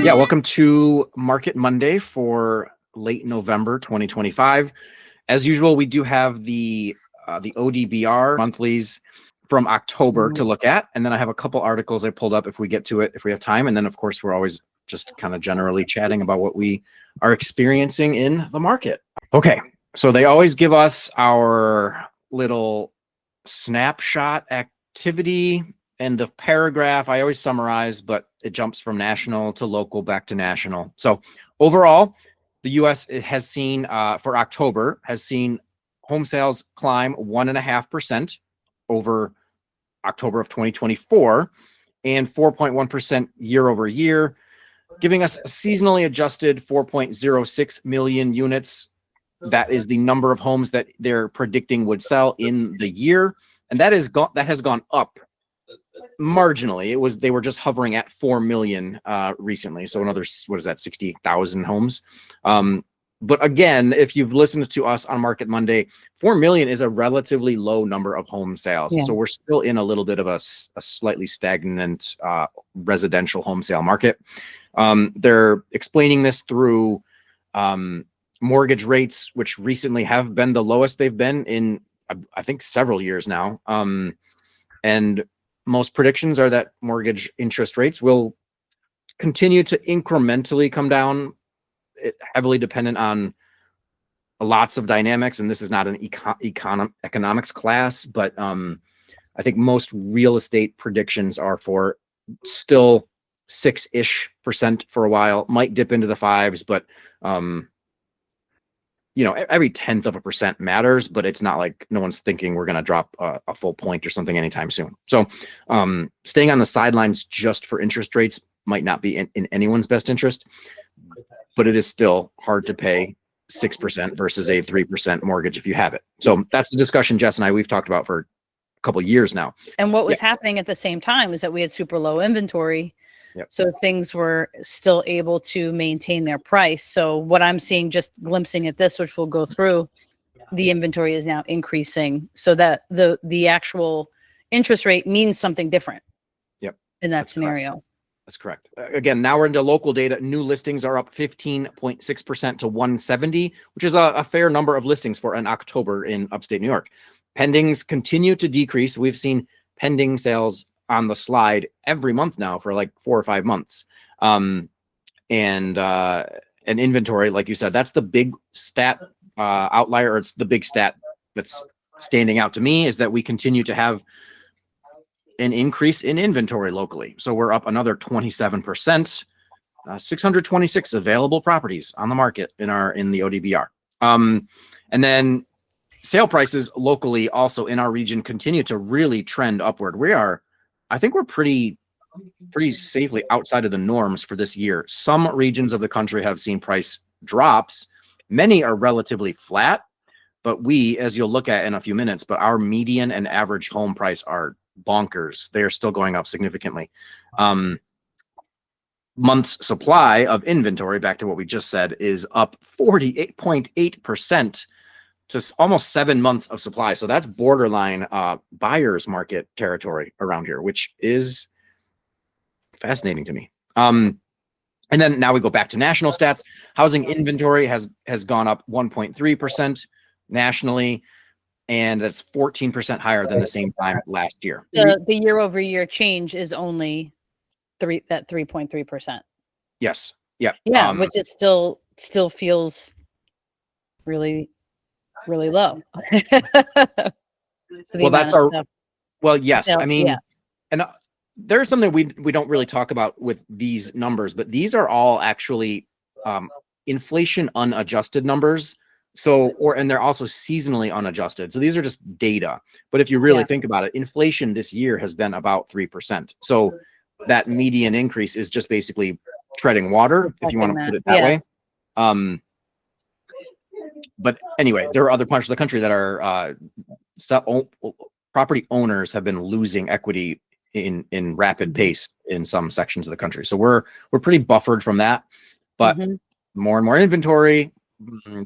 Yeah, welcome to Market Monday for late November 2025. As usual, we do have the ODBR monthlies from October to look at, and then I have a couple articles I pulled up if we get to it, if we have time, and then of course we're always just kind of generally chatting about what we are experiencing in the market. Okay, so they always give us our little snapshot activity. End of paragraph. I always summarize, but it jumps from national to local back to national. So overall, the U.S. has seen for October has seen home sales climb 1.5% over October of 2024 and 4.1% year over year, giving us a seasonally adjusted 4.06 million units. That is the number of homes that they're predicting would sell in the year, and that has gone up marginally. They were just hovering at 4 million recently. So another, what is that, 60,000 homes. But again, if you've listened to us on Market Monday, 4 million is a relatively low number of home sales. Yeah. So we're still in a little bit of a slightly stagnant residential home sale market. They're explaining this through mortgage rates, which recently have been the lowest they've been in, I think, several years now. And most predictions are that mortgage interest rates will continue to incrementally come down, heavily dependent on lots of dynamics. And this is not an economics class, but I think most real estate predictions are for still 6-ish% for a while. Might dip into the 5s, but you know, every 0.1% matters, but it's not like no one's thinking we're going to drop a full point or something anytime soon. So staying on the sidelines just for interest rates might not be in anyone's best interest, but it is still hard to pay 6% versus a 3% mortgage if you have it. So that's the discussion Jess and we've talked about for a couple of years now. And what was happening at the same time is that we had super low inventory. Yep. So things were still able to maintain their price. So what I'm seeing, just glimpsing at this, which we'll go through, the inventory is now increasing so that the actual interest rate means something different. Yep. In that scenario. Correct. That's correct. Again, now we're into local data. New listings are up 15.6% to 170, which is a fair number of listings for an October in upstate New York. Pendings continue to decrease. We've seen pending sales on the slide every month now for like 4 or 5 months. And inventory, like you said, that's the big stat outlier, or it's the big stat that's standing out to me, is that we continue to have an increase in inventory locally. So we're up another 27%, 626 available properties on the market in the ODBR. And then sale prices locally also in our region continue to really trend upward. I think we're pretty safely outside of the norms for this year. Some regions of the country have seen price drops. Many are relatively flat, but we, as you'll look at in a few minutes, but our median and average home price are bonkers. They are still going up significantly. Months supply of inventory, back to what we just said, is up 48.8% to almost 7 months of supply. So that's borderline buyer's market territory around here, which is fascinating to me. And then now we go back to national stats. Housing inventory has gone up 1.3% nationally, and that's 14% higher than the same time last year. The year over year change is only 3.3%. Yes. Yeah. Yeah, which is still feels really low. Well, that's yes. I mean, and there's something we don't really talk about with these numbers, but these are all actually inflation unadjusted numbers. So, and they're also seasonally unadjusted. So these are just data. But if you really think about it, inflation this year has been about 3%. So that median increase is just basically treading water, if you want to put it that way. But anyway, there are other parts of the country that are property owners have been losing equity in rapid pace in some sections of the country. So we're pretty buffered from that, but more and more inventory,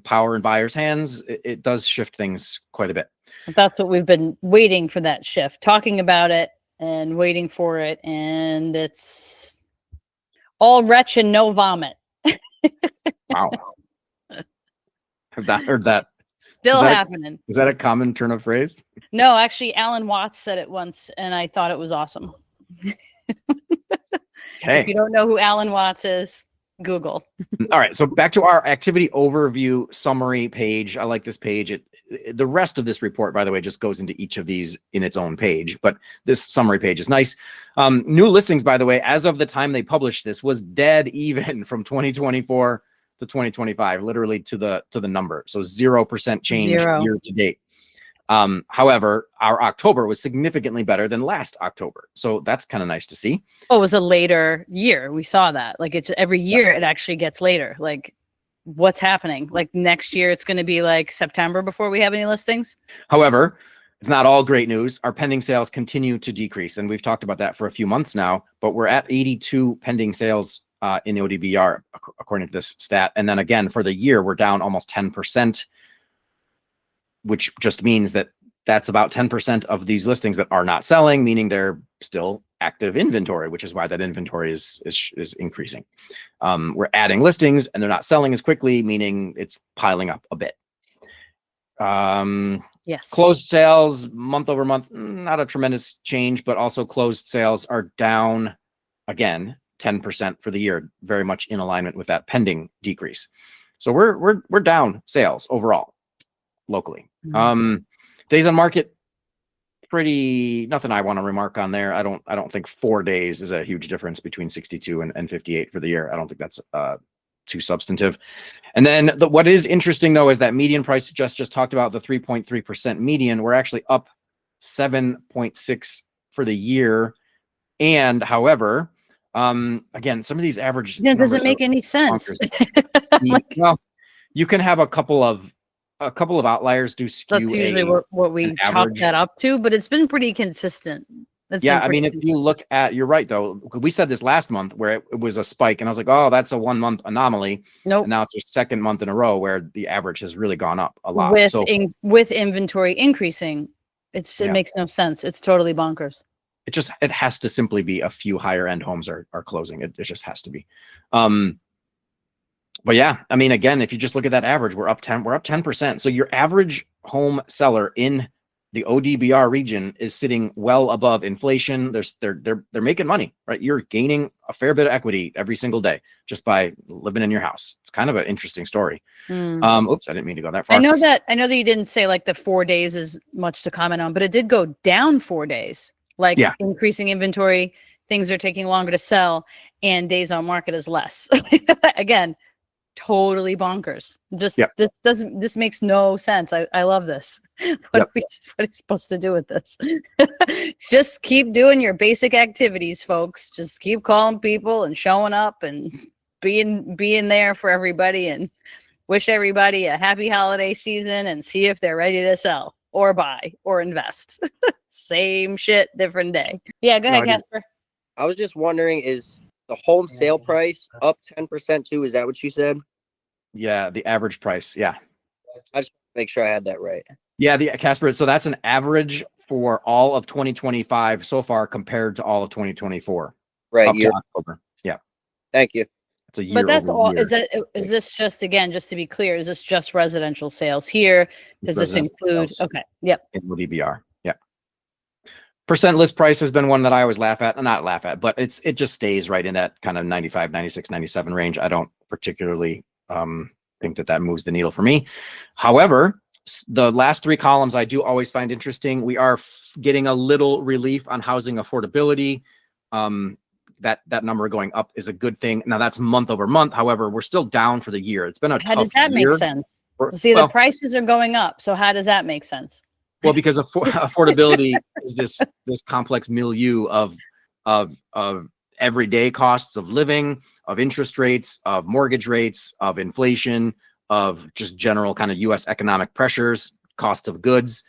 power in buyers' hands, it does shift things quite a bit. That's what we've been waiting for, that shift, talking about it and waiting for it. And All retch and no vomit. Wow. Have not heard that. Still happening. Is that a common turn of phrase? No, actually, Alan Watts said it once, and I thought it was awesome. Okay. If you don't know who Alan Watts is, Google. All right. So back to our activity overview summary page. I like this page. The rest of this report, by the way, just goes into each of these in its own page, but this summary page is nice. New listings, by the way, as of the time they published this, was dead even from 2024 to 2025, literally to the number. So 0% change year to date. However, our October was significantly better than last October. So that's kind of nice to see. Oh, it was a later year. We saw that. Like it's every year it actually gets later. Like what's happening? Like next year it's going to be like September before we have any listings. However, it's not all great news. Our pending sales continue to decrease. And we've talked about that for a few months now, but we're at 82 pending sales in the ODBR, according to this stat. And then again, for the year, we're down almost 10%, which just means that that's about 10% of these listings that are not selling, meaning they're still active inventory, which is why that inventory is increasing. We're adding listings and they're not selling as quickly, meaning it's piling up a bit. Yes. Closed sales month over month, not a tremendous change, but also closed sales are down again, 10% for the year, very much in alignment with that pending decrease. So we're down sales overall locally. Mm-hmm. Days on market, pretty nothing I want to remark on there. I don't think 4 days is a huge difference between 62 and 58 for the year. I don't think that's too substantive. And then what is interesting though is that median price just talked about, the 3.3% median. We're actually up 7.6 for the year. And however, again, some of these average doesn't make any sense. Well, you can have a couple of outliers do skew. That's usually what we chalk that up to, but it's been pretty consistent. I mean, if you look at, you're right though, we said this last month where it was a spike and I was like, oh, that's a 1 month anomaly. Nope. And now it's your second month in a row where the average has really gone up a lot. With inventory increasing, it makes no sense. It's totally bonkers. It has to simply be a few higher end homes are closing. It just has to be. But yeah, I mean, again, if you just look at that average, we're up 10%. So your average home seller in the ODBR region is sitting well above inflation. They're making money, right? You're gaining a fair bit of equity every single day just by living in your house. It's kind of an interesting story. Oops, I didn't mean to go that far. I know that you didn't say like the 4 days is much to comment on, but it did go down 4 days. Like increasing inventory, things are taking longer to sell, and days on market is less. Again, totally bonkers. This makes no sense. I love this. What are we supposed to do with this? Just keep doing your basic activities, folks. Just keep calling people and showing up and being there for everybody, and wish everybody a happy holiday season and see if they're ready to sell or buy or invest. Same shit, different day. Yeah, go ahead, Casper. I was just wondering, is the home sale price up 10% too? Is that what you said? Yeah, the average price. Yeah. I just make sure I had that right. Yeah, Casper. So that's an average for all of 2025 so far compared to all of 2024. Right. Up to October. Yeah. Thank you. It's a year. But that's all. Is this just, again, just to be clear, is this just residential sales here? Does this include? Okay. Yep. In ODBR. Yeah. Percent list price has been one that I always not laugh at, but it just stays right in that kind of 95, 96, 97 range. I don't particularly think that moves the needle for me. However, the last 3 columns I do always find interesting. We are getting a little relief on housing affordability. That number going up is a good thing. Now that's month over month. However, we're still down for the year. It's been a tough year. How does that make sense? See, the prices are going up. So how does that make sense? Well, because affordability is this complex milieu of everyday costs of living, of interest rates, of mortgage rates, of inflation, of just general kind of U.S. economic pressures, cost of goods.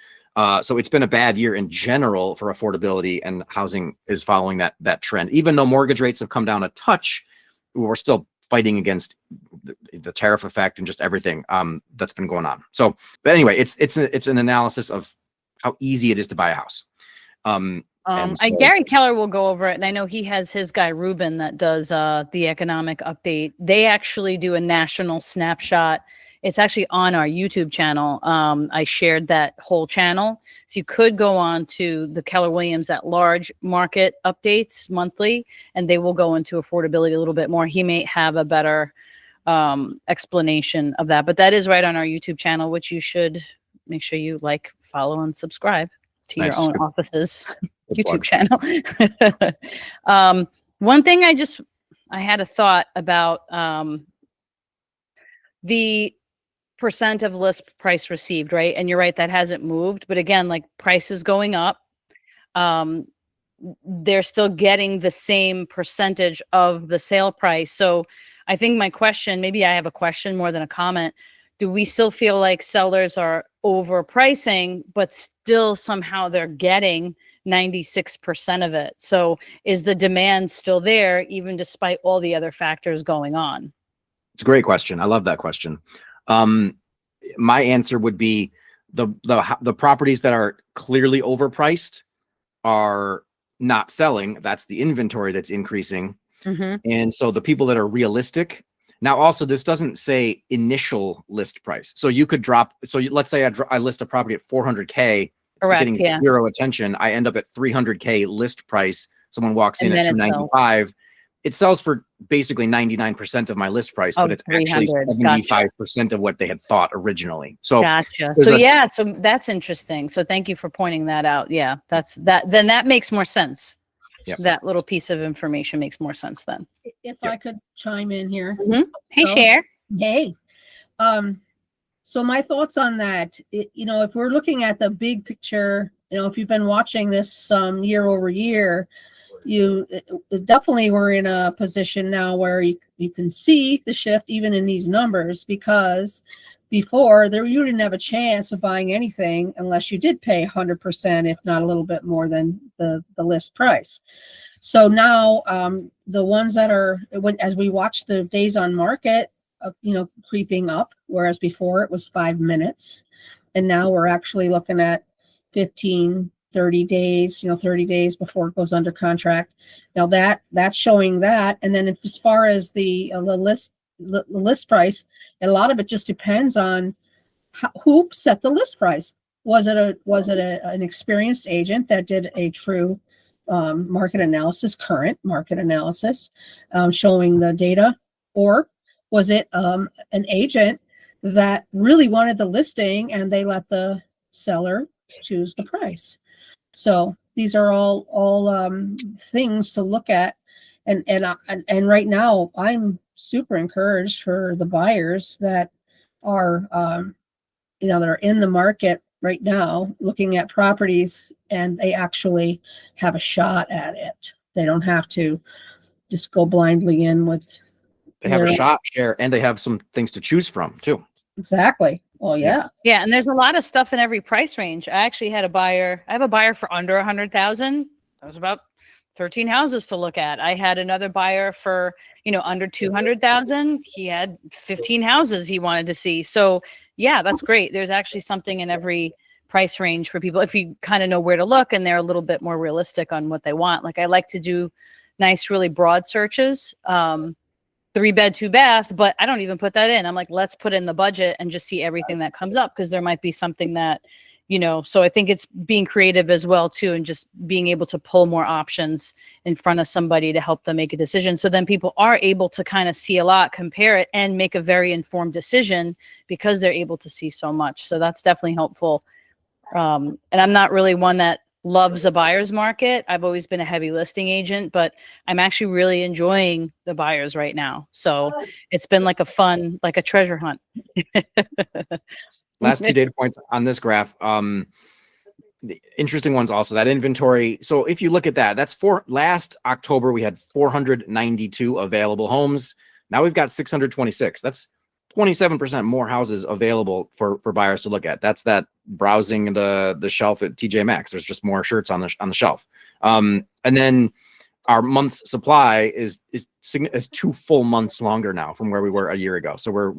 So it's been a bad year in general for affordability, and housing is following that trend. Even though mortgage rates have come down a touch, we're still fighting against the tariff effect and just everything that's been going on. So, but anyway, it's an analysis of how easy it is to buy a house. And so, Gary Keller will go over it, and I know he has his guy Ruben that does the economic update. They actually do a national snapshot. It's actually on our YouTube channel. I shared that whole channel, so you could go on to the Keller Williams at Large market updates monthly, and they will go into affordability a little bit more. He may have a better explanation of that, but that is right on our YouTube channel, which you should make sure you like, follow, and subscribe to your own office's YouTube channel. One thing I had a thought about the percent of list price received, right? And you're right, that hasn't moved. But again, like prices going up, they're still getting the same percentage of the sale price. So I think my question, maybe I have a question more than a comment. Do we still feel like sellers are overpricing, but still somehow they're getting 96% of it? So is the demand still there, even despite all the other factors going on? it's a great question. I love that question. My answer would be the properties that are clearly overpriced are not selling. That's the inventory that's increasing. And so the people that are realistic. Now, also, this doesn't say initial list price. So you could drop. So let's say I list a property at 400K. It's getting zero attention. I end up at 300K list price. Someone walks in at 295. It sells for basically 99% of my list price, but it's actually 75% of what they had thought originally. So gotcha. So so that's interesting. So thank you for pointing that out. Yeah, then that makes more sense. Yep. That little piece of information makes more sense then. If I could chime in here. Hey, Cher. Hey. So my thoughts on that, if we're looking at the big picture, if you've been watching this year over year, you definitely were in a position now where you can see the shift even in these numbers, because before you didn't have a chance of buying anything unless you did pay 100%, if not a little bit more than the list price. So now the ones that are, as we watch the days on market, creeping up, whereas before it was 5 minutes, and now we're actually looking at 15, 30 days, 30 days before it goes under contract. Now that's showing that. And then as far as the list price, a lot of it just depends on who set the list price. Was it an experienced agent that did a true market analysis, current market analysis, showing the data, or was it an agent that really wanted the listing and they let the seller choose the price? So these are all things to look at, and right now I'm super encouraged for the buyers that are that are in the market right now looking at properties, and they actually have a shot at it. They don't have to just go blindly in with. They have a shot, share, and they have some things to choose from too. Exactly. Well, yeah. Yeah, and there's a lot of stuff in every price range. I actually had I have a buyer for under 100,000. That was about 13 houses to look at. I had another buyer for, under 200,000. He had 15 houses he wanted to see. So yeah, that's great. There's actually something in every price range for people if you kind of know where to look and they're a little bit more realistic on what they want. Like I like to do nice, really broad searches. 3-bed, 2-bath, but I don't even put that in. I'm like, let's put in the budget and just see everything that comes up, because there might be something that, so I think it's being creative as well too, and just being able to pull more options in front of somebody to help them make a decision. So then people are able to kind of see a lot, compare it, and make a very informed decision because they're able to see so much. So that's definitely helpful. And I'm not really one that loves a buyer's market. I've always been a heavy listing agent, but I'm actually really enjoying the buyers right now. So it's been like a treasure hunt. Last 2 data points on this graph. The interesting ones also, that inventory. So if you look at that, that's last October, we had 492 available homes. Now we've got 626. That's 27% more houses available for buyers to look at. That's that browsing the shelf at TJ Maxx. There's just more shirts on the shelf. And then our month's supply is 2 full months longer now from where we were a year ago. So we're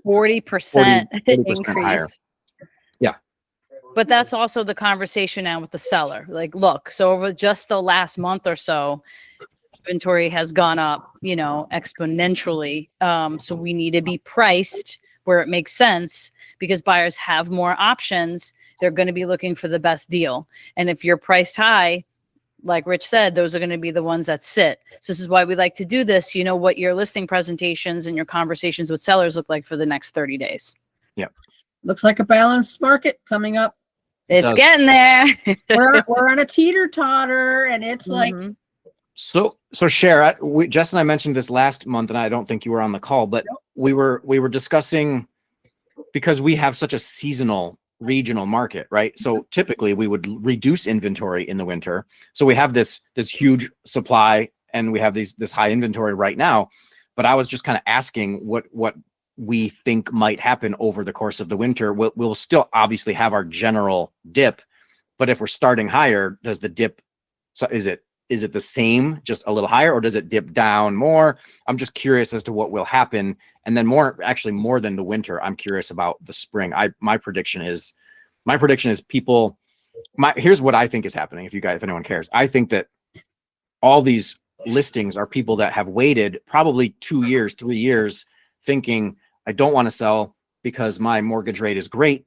40% increase. higher. Yeah. But that's also the conversation now with the seller. Like, look, so over just the last month or so, inventory has gone up, exponentially. So we need to be priced where it makes sense because buyers have more options. They're going to be looking for the best deal. And if you're priced high, like Rich said, those are going to be the ones that sit. So this is why we like to do this. You know what your listing presentations and your conversations with sellers look like for the next 30 days. Yep. Looks like a balanced market coming up. It's getting there. we're on a teeter-totter, and it's like, So Cher, Jess and I mentioned this last month, and I don't think you were on the call, but we were discussing, because we have such a seasonal regional market, right? So typically we would reduce inventory in the winter. So we have this huge supply, and we have this high inventory right now. But I was just kind of asking what we think might happen over the course of the winter. We'll still obviously have our general dip, but if we're starting higher, does the dip? So is it the same, just a little higher, or does it dip down more? I'm just curious as to what will happen. And then more than the winter, I'm curious about the spring. My prediction is people, here's what I think is happening. If anyone cares, I think that all these listings are people that have waited probably 2 years, 3 years, thinking, I don't want to sell because my mortgage rate is great.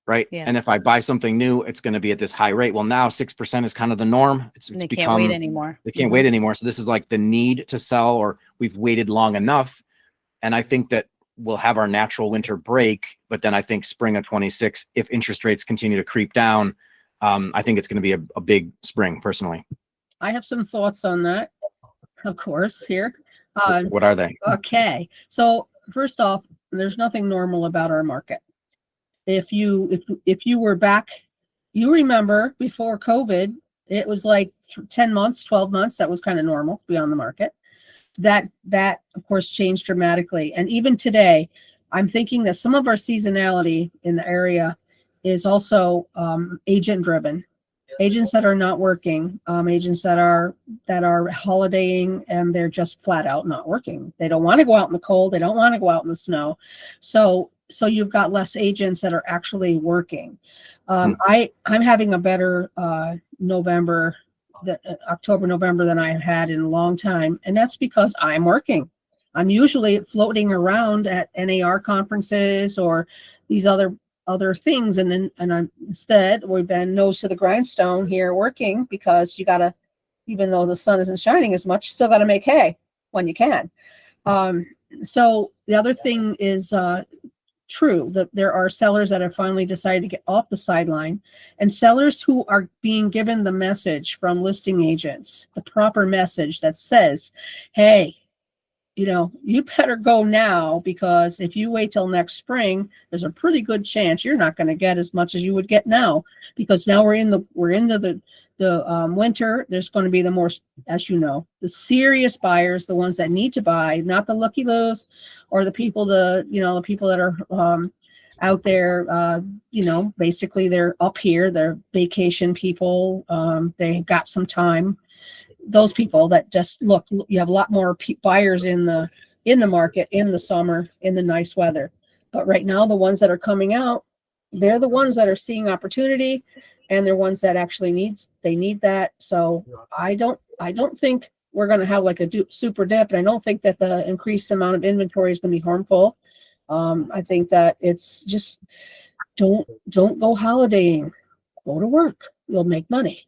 Right. Yeah. And if I buy something new, it's going to be at this high rate. Well, now 6% is kind of the norm. They can't wait anymore. They can't wait anymore. So this is like the need to sell, or we've waited long enough. And I think that we'll have our natural winter break. But then I think spring of 26, if interest rates continue to creep down, I think it's going to be a big spring personally. I have some thoughts on that, of course, here. What are they? Okay. So first off, there's nothing normal about our market. If you were back, you remember before COVID, it was like 10 months, 12 months. That was kind of normal to be on the market. That of course changed dramatically. And even today, I'm thinking that some of our seasonality in the area is also agent driven. Agents that are not working, agents that are holidaying, and they're just flat out not working. They don't want to go out in the cold. They don't want to go out in the snow. So you've got less agents that are actually working. I'm having a better October, November than I've had in a long time. And that's because I'm working. I'm usually floating around at NAR conferences or these other things. And instead we've been nose to the grindstone here working, because you gotta, even though the sun isn't shining as much, still gotta make hay when you can. So the other thing is, true that there are sellers that have finally decided to get off the sideline, and sellers who are being given the message from listing agents, the proper message that says, hey, you better go now, because if you wait till next spring, there's a pretty good chance you're not going to get as much as you would get now, because now we're into the winter. There's going to be the more, as the serious buyers, the ones that need to buy, not the looky-loos or the people the people that are out there, basically they're up here, they're vacation people, they got some time. Those people that just look, you have a lot more buyers in the market in the summer, in the nice weather. But right now, the ones that are coming out, they're the ones that are seeing opportunity, and they're ones that actually need that. So I don't think we're going to have like a super dip, and I don't think that the increased amount of inventory is going to be harmful. I think that it's just don't go holidaying, go to work, you'll make money.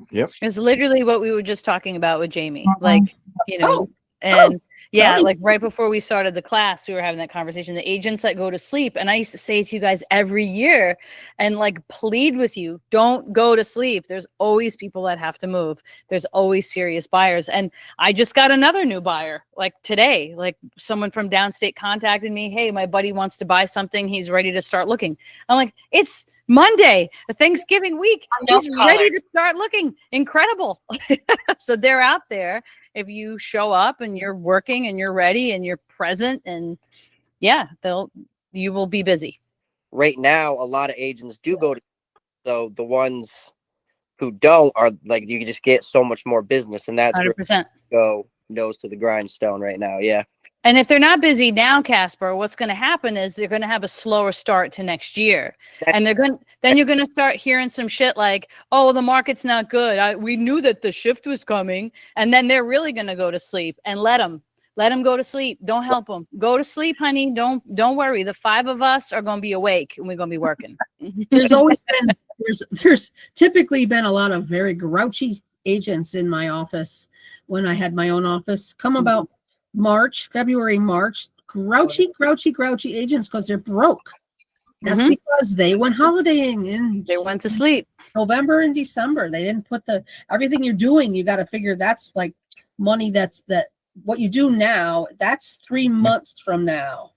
Yep. It's literally what we were just talking about with Jamie. Like, like right before we started the class, we were having that conversation, the agents that go to sleep. And I used to say to you guys every year and like plead with you, don't go to sleep. There's always people that have to move. There's always serious buyers. And I just got another new buyer like today, like someone from downstate contacted me. Hey, my buddy wants to buy something. He's ready to start looking. I'm like, it's Monday, Thanksgiving week. He's ready to start looking. Incredible. So they're out there. If you show up and you're working and you're ready and you're present, and you will be busy. Right now, a lot of agents do go to, so the ones who don't are like, you can just get so much more business, and that's 100%. Go nose to the grindstone right now. Yeah. And if they're not busy now, Casper, what's going to happen is they're going to have a slower start to next year. And then you're going to start hearing some shit like, oh, the market's not good. We knew that the shift was coming. And then they're really going to go to sleep, and let them go to sleep. Don't help them. Go to sleep, honey. Don't worry. The 5 of us are going to be awake, and we're going to be working. There's typically been a lot of very grouchy agents in my office when I had my own office. Come about February, March, grouchy agents because they're broke. That's because they went holidaying and they went to sleep. November and December. They didn't put everything you're doing. You got to figure that's like money. That what you do now. That's 3 months from now.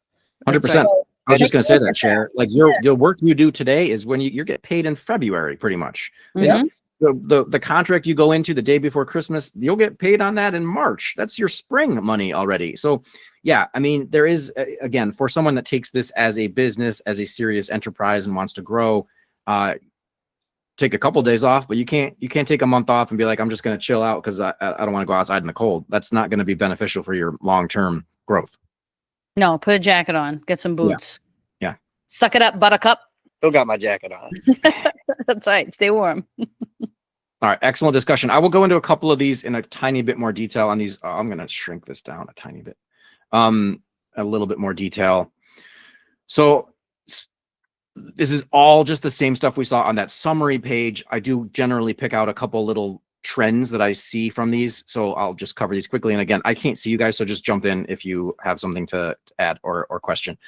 100%. I was just going to say that, Chair. Like your work you do today is when you get paid in February, pretty much. Yeah. The contract you go into the day before Christmas, you'll get paid on that in March. That's your spring money already. So yeah, I mean, there is, again, for someone that takes this as a business, as a serious enterprise and wants to grow, take a couple of days off, but you can't take a month off and be like, I'm just going to chill out because I don't want to go outside in the cold. That's not going to be beneficial for your long-term growth. No, put a jacket on, get some boots. Yeah. Suck it up, buttercup. Still got my jacket on. That's right. Stay warm. All right. Excellent discussion. I will go into a couple of these in a tiny bit more detail on these. I'm going to shrink this down a tiny bit, a little bit more detail. So this is all just the same stuff we saw on that summary page. I do generally pick out a couple little trends that I see from these. So I'll just cover these quickly. And again, I can't see you guys, so just jump in if you have something to add or question.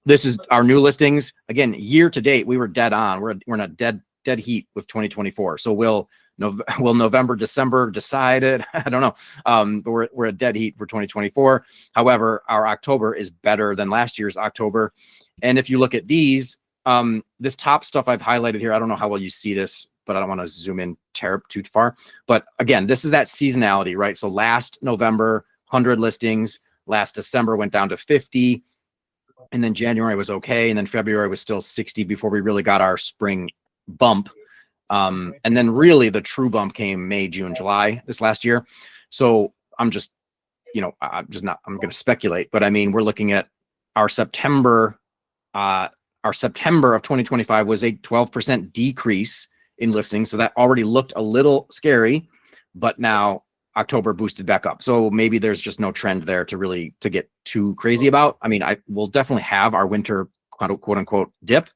This is our new listings. Again, year to date, we were dead on. We're in a dead heat with 2024. So will November, December decide it? I don't know. But we're a dead heat for 2024. However, our October is better than last year's October. And if you look at these, this top stuff I've highlighted here, I don't know how well you see this, but I don't want to zoom in too far. But again, this is that seasonality, right? So last November, 100 listings. Last December went down to 50. And then January was okay. And then February was still 60 before we really got our spring bump. And then really the true bump came May, June, July this last year. So I'm just, I'm going to speculate, but I mean, we're looking at our September of 2025 was a 12% decrease in listings. So that already looked a little scary, but now October boosted back up. So maybe there's just no trend there to get too crazy about. I mean, we'll definitely have our winter quote unquote dip,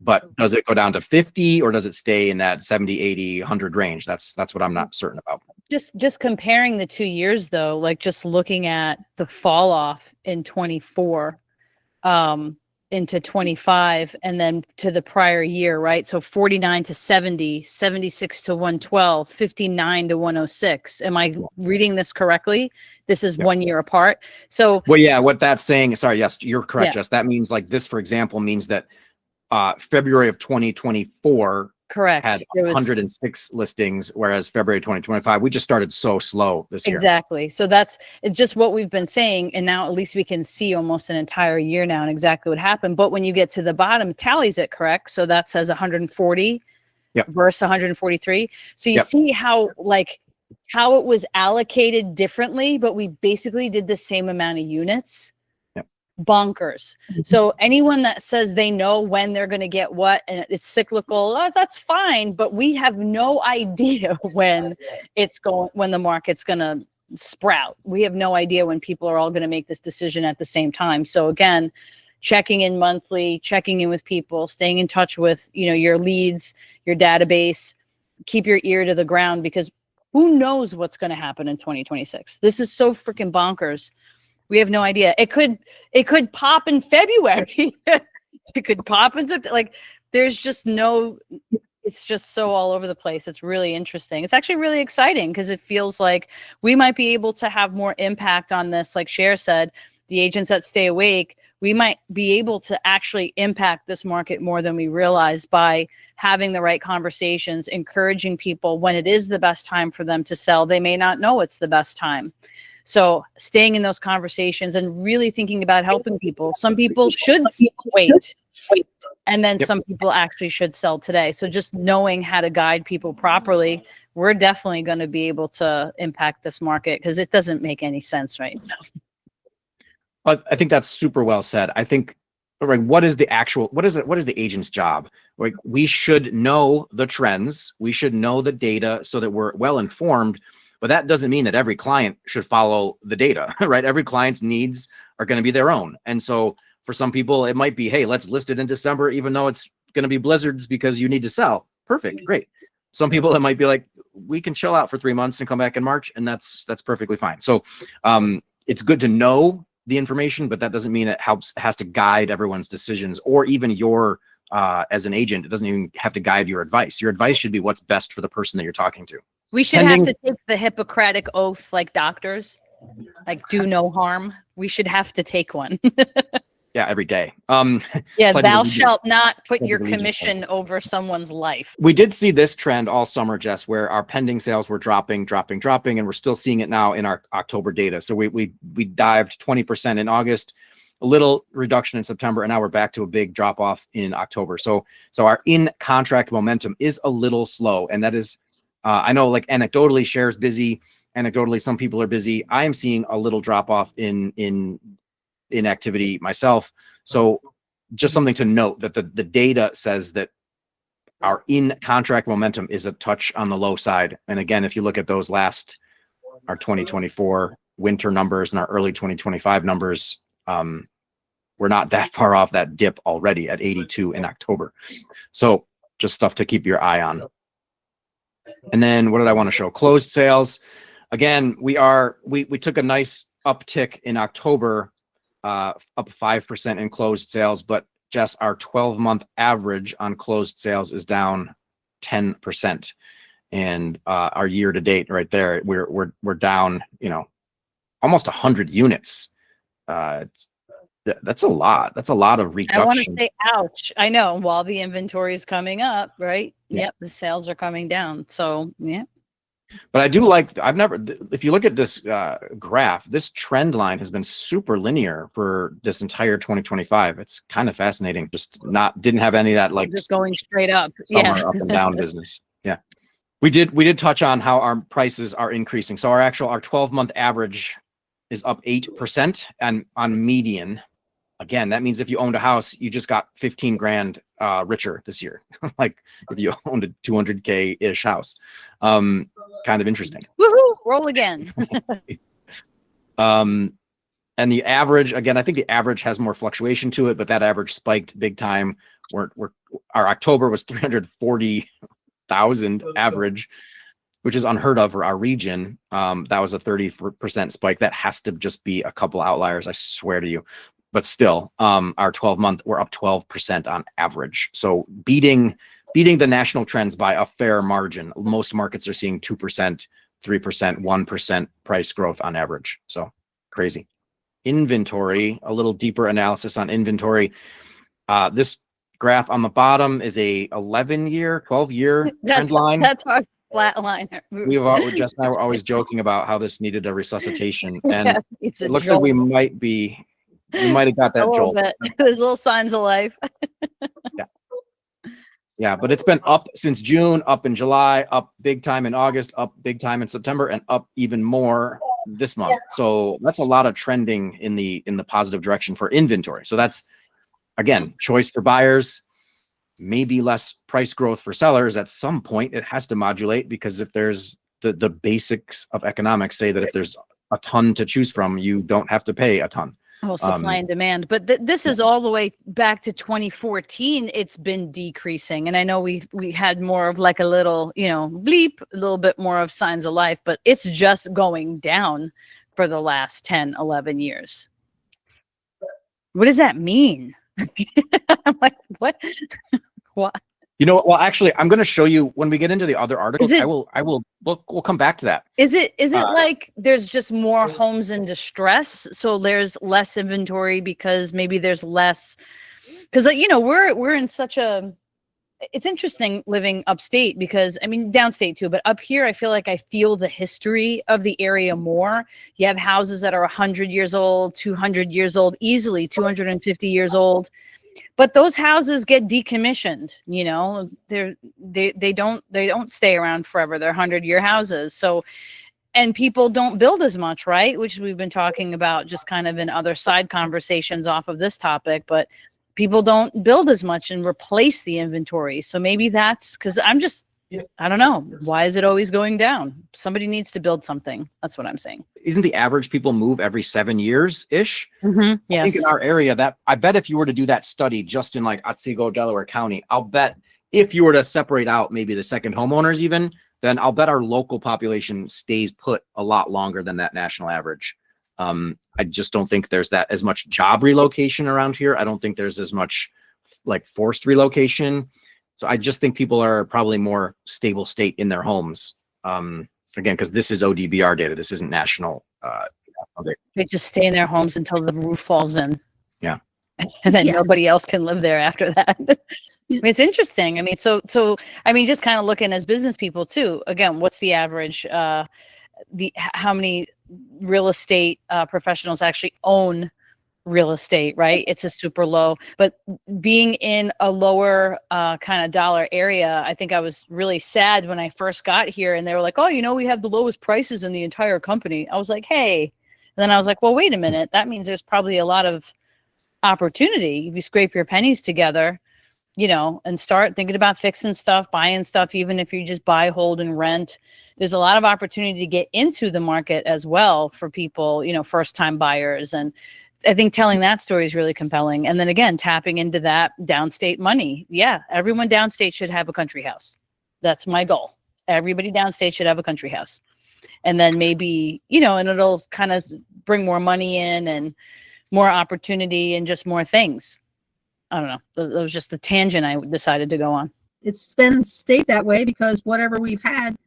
but does it go down to 50 or does it stay in that 70, 80, 100 range? That's what I'm not certain about. Just comparing the 2 years though, like just looking at the fall off in 24, into 25 and then to the prior year, right? So 49 to 70, 76 to 112, 59 to 106. Am I reading this correctly? This is 1 year apart. So, well, yeah, what that's saying, sorry, yes, you're correct, Jess. That means like this, for example, means that February of 2024 correct had 106 listings, whereas February 2025, we just started so slow this year. Exactly. So it's just what we've been saying. And now at least we can see almost an entire year now and exactly what happened. But when you get to the bottom, tallies it correct. So that says 140 versus 143. So you see how it was allocated differently, but we basically did the same amount of units. Bonkers. So anyone that says they know when they're going to get what and it's cyclical, that's fine, but we have no idea when the market's going to sprout. We have no idea when people are all going to make this decision at the same time. So again, checking in monthly, checking in with people, staying in touch with, your leads, your database, keep your ear to the ground because who knows what's going to happen in 2026. This is so freaking bonkers. We have no idea. It could pop in February. It could pop in September. Like there's just it's just so all over the place. It's really interesting. It's actually really exciting because it feels like we might be able to have more impact on this. Like Cher said, the agents that stay awake, we might be able to actually impact this market more than we realize by having the right conversations, encouraging people when it is the best time for them to sell. They may not know it's the best time. So staying in those conversations and really thinking about helping people. Some people should wait. And then some people actually should sell today. So just knowing how to guide people properly, we're definitely going to be able to impact this market because it doesn't make any sense right now. I think that's super well said. I think, right, what is the agent's job? Like, we should know the trends, we should know the data so that we're well informed, but that doesn't mean that every client should follow the data, right? Every client's needs are going to be their own. And so for some people, it might be, hey, let's list it in December, even though it's going to be blizzards because you need to sell. Perfect. Great. Some people, it might be like, we can chill out for 3 months and come back in March, and that's perfectly fine. So it's good to know the information, but that doesn't mean it has to guide everyone's decisions, or even your as an agent. It doesn't even have to guide your advice. Your advice should be what's best for the person that you're talking to. We should have to take the Hippocratic oath like doctors, like do no harm. We should have to take one. Yeah, every day. Yeah, thou shalt not put your commission over someone's life. We did see this trend all summer, Jess, where our pending sales were dropping, and we're still seeing it now in our October data. So we dived 20% in August, a little reduction in September, and now we're back to a big drop off in October. So our in contract momentum is a little slow, and that is, I know, like, anecdotally, shares busy. Anecdotally, some people are busy. I am seeing a little drop off in activity myself. So just something to note, that the data says that our in contract momentum is a touch on the low side. And again, if you look at those our 2024 winter numbers and our early 2025 numbers, we're not that far off that dip already at 82 in October. So just stuff to keep your eye on. And then what did I want to show? Closed sales. Again, we took a nice uptick in October, up 5% in closed sales, but Jess, our 12-month average on closed sales is down 10%, and our year to date, right there, we're down, almost 100 units. That's a lot. That's a lot of reduction. I want to say, ouch. I know. While the inventory is coming up, right? Yeah. Yep, the sales are coming down. So yeah. But I do like, if you look at this graph, this trend line has been super linear for this entire 2025. It's kind of fascinating. Just didn't have any of that, like, just going straight up. Yeah. Up and down business. Yeah. We did touch on how our prices are increasing. So our 12-month average is up 8%, and on median. Again, that means if you owned a house, you just got 15 grand richer this year. Like if you owned a 200K ish house. Kind of interesting. Woohoo! Roll again. And the average, again, I think the average has more fluctuation to it, but that average spiked big time. Our October was 340,000 average, which is unheard of for our region. That was a 30% spike. That has to just be a couple outliers, I swear to you. But still, our 12-month, we're up 12% on average. So beating the national trends by a fair margin. Most markets are seeing 2%, 3%, 1% price growth on average. So crazy. Inventory, a little deeper analysis on inventory. This graph on the bottom is a 11-year, 12-year trend line. That's our flat line. Jess and I were always joking about how this needed a resuscitation. And Yeah, it looks like we might have got that jolt. There's little signs of life. Yeah, but it's been up since June, up in July, up big time in August, up big time in September, and up even more this month. So that's a lot of trending in the positive direction for inventory. So that's, again, choice for buyers, maybe less price growth for sellers. At some point, it has to modulate, because if there's the basics of economics say that if there's a ton to choose from, you don't have to pay a ton. Oh, supply and demand. But this is all the way back to 2014. It's been decreasing. And I know we had more of like a little, bleep, a little bit more of signs of life, but it's just going down for the last 10, 11 years. What does that mean? I'm like, what? What? Well, actually, I'm going to show you when we get into the other articles. We'll come back to that. Is it like there's just more homes in distress, so there's less inventory because maybe there's less? Because we're in such a. It's interesting living upstate, because I mean downstate too, but up here I feel like I feel the history of the area more. You have houses that are 100 years old, 200 years old, easily 250 years old. But those houses get decommissioned, they don't stay around forever. They're 100-year houses. So and people don't build as much, right? Which we've been talking about just kind of in other side conversations off of this topic, but people don't build as much and replace the inventory. So maybe that's because I don't know. Why is it always going down? Somebody needs to build something. That's what I'm saying. Isn't the average people move every 7 years ish? I Yes. think in our area that I bet if you were to do that study just in like Otsego-Delaware County, I'll bet if you were to separate out maybe the second homeowners even, then I'll bet our local population stays put a lot longer than that national average. I just don't think there's that as much job relocation around here. I don't think there's as much like forced relocation. So I just think people are probably more stable state in their homes. Again, because this is ODBR data. This isn't national. They just stay in their homes until the roof falls in. Yeah. And then nobody else can live there after that. I mean, it's interesting. I mean, so I mean, just kind of looking as business people too. Again, what's the average? How many real estate professionals actually own real estate, right? It's a super low, but being in a lower kind of dollar area, I think I was really sad when I first got here and they were like, oh, you know, we have the lowest prices in the entire company. I was like, hey, and then I was like, well, wait a minute. That means there's probably a lot of opportunity. If you scrape your pennies together, you know, and start thinking about fixing stuff, buying stuff, even if you just buy, hold, and rent, there's a lot of opportunity to get into the market as well for people, you know, first-time buyers. And I think telling that story is really compelling. And then again, tapping into that downstate money. Yeah, everyone downstate should have a country house. That's my goal. Everybody downstate should have a country house. And then maybe, you know, and it'll kind of bring more money in and more opportunity and just more things. I don't know. That was just a tangent I decided to go on. It's been stayed that way because whatever we've had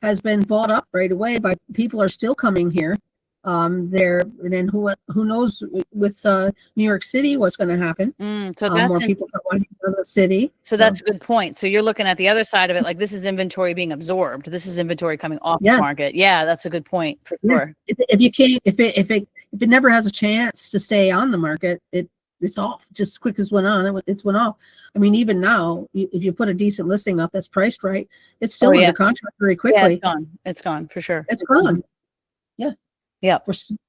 has been bought up right away, but people are still coming here. There, and then who knows with New York City what's going to happen? So that's more people are going to the city. So that's a good point. So you're looking at the other side of it, like this is inventory being absorbed. This is inventory coming off the market. Yeah, that's a good point for sure. If you can't, if it never has a chance to stay on the market, it's off just as quick as went on. It's went off. I mean, even now, if you put a decent listing up that's priced right, it's still under contract very quickly. Yeah, it's gone. It's gone for sure. It's gone. Yeah. Yeah.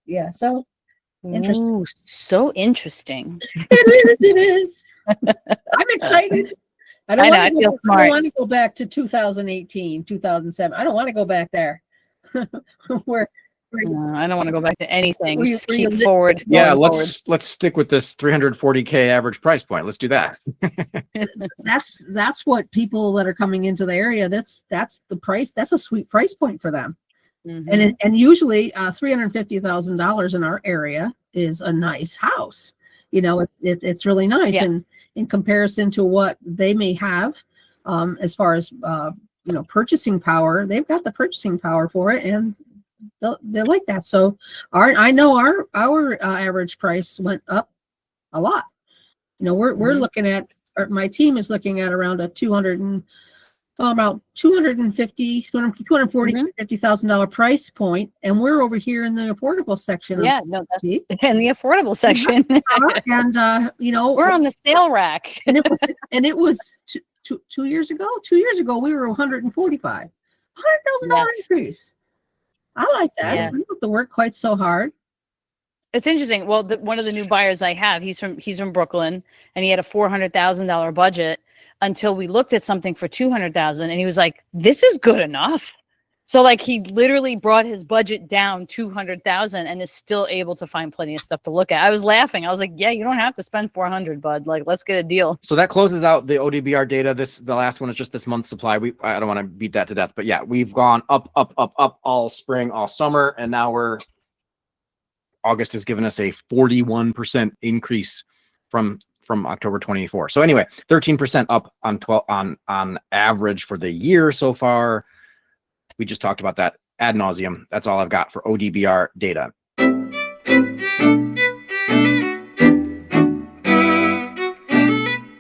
Yeah. So interesting. Ooh, so interesting. It is. I'm excited. I don't want to go back to 2018, 2007. I don't want to go back there. I don't want to go back to anything. Just keep forward. Yeah, let's stick with this 340K average price point. Let's do that. That's what people that are coming into the area. That's the price. That's a sweet price point for them. Mm-hmm. And usually $350,000 in our area is a nice house. You know, it's really nice, and in comparison to what they may have, as far as purchasing power, they've got the purchasing power for it, and they like that. So I know our average price went up a lot. You know, we're looking at, my team is looking at around about $250,000 price point, and we're over here in the affordable section. Yeah, no, that's in the affordable section. And we're on the sale rack. and it was 2 years ago. 2 years ago, we were $145,000 increase. I like that. Yes. I don't have to work quite so hard. It's interesting. Well, one of the new buyers I have, he's from Brooklyn, and he had a $400,000 budget until we looked at something for $200,000, and he was like, "This is good enough." So like he literally brought his budget down $200,000 and is still able to find plenty of stuff to look at. I was laughing. I was like, "Yeah, you don't have to spend $400, bud. Like, let's get a deal." So that closes out the ODBR data. The last one is just this month's supply. I don't want to beat that to death, but yeah, we've gone up all spring, all summer, and now August has given us a 41% increase from October 24. So anyway, 13% up on average for the year so far. We just talked about that ad nauseum. That's all I've got for ODBR data.